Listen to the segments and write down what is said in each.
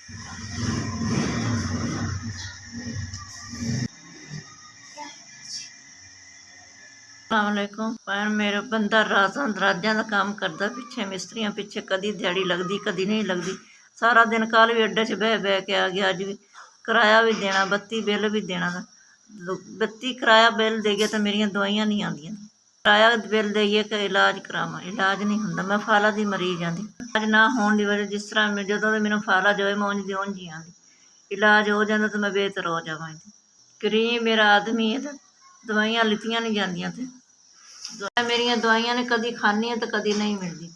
अस्सलामुअलैकुम। पर मेरा बंदा दराजां दा काम करदा पिछे मिस्त्रियां पिछे, कदी दिहाड़ी लगदी कदी नहीं लगदी। सारा दिन कल भी अड्डे च बह के आ गया, अज भी किराया भी देना, बत्ती बिल भी देना। बत्ती किराया बिल देइए तो मेरियां दवाइयां नहीं आंदियां। किराया बिल देइए कि इलाज करावां, इलाज नहीं हुंदा। मैं फाला दी मरीज आं दी, इलाज ना होण दी वजह जिस तरह जदों दा मैनूं फाला जो है मैं उंज दी उंज ही आं दी। इलाज हो जांदा तो मैं बेहतर हो जावां। गरीब मेरा आदमी है ते दवाइयां लित्तियां नहीं जांदियां ते मेरिया दवाइयां ने कदी खानी तो कदी नहीं मिलती।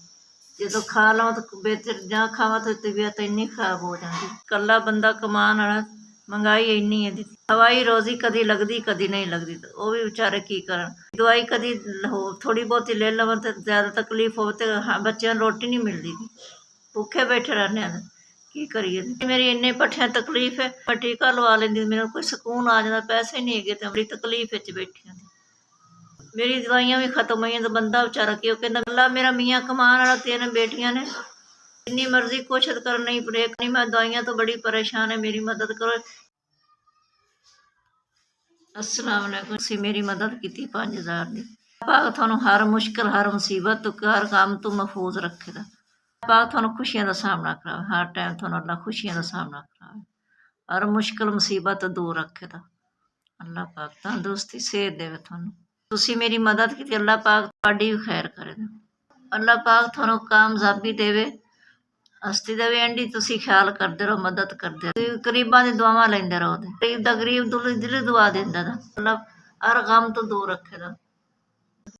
जो खा लव तो बेहतर, जा खावा तो तबीयत इन्नी खराब हो जाती। कला बंदा कमान वाला, महंगाई इन्नी है। हवाई रोजी कदी लगती कदी नहीं लगती, तो वह भी बेचारे की करन। दवाई कदी हो थोड़ी बहुत ले लवन तो ज़्यादा तकलीफ हो तो बच्चों रोटी नहीं मिलती, भुखे बैठे रहने की करिए। मेरी इन्ने पट्ठियां तकलीफ है, मैं टीका लवा लेंदी, मेरे कोई सुकून आ जाता। पैसे नहीं है तो बड़ी तकलीफ बैठी। मेरी दवाइयां भी खत्म हुई तो बंदा बेचारा क्यों कहता अल्लाह मेरा मियाँ कमान वाला, 3 बेटियां ने, जिन्नी मर्जी कोशिश कर नहीं ब्रेक नहीं। मैं दवाइयां तो बड़ी परेशान है, मेरी मदद करो। अस्सलाम वालेकुम। तुसीं मेरी मदद की 5000 दी। पाक थानू हर मुश्किल हर मुसीबत तो हर काम तो महफूज रखेगा। पाक थानू खुशियां का सामना करावे, हर टाइम थानू अल्लाह खुशियां का सामना करावे, हर मुश्किल मुसीबत दूर रखेगा। अल्लाह पाक तंदुरुस्ती सेहत देवे थानू। तुसी मेरी मदद की, अल्लाह पाक तुहाडी भी खैर करे। अल्लाह पाक थानू कामयाबी देवे, हस्ती देवे। एंडी तुसी ख्याल करते रहो, मदद करते रहो, गरीबां दी दुआवां लैंदे रहो। गरीब दा गरीब दिली दुआ देंदा, अल्लाह हर गम तो दूर रखेगा।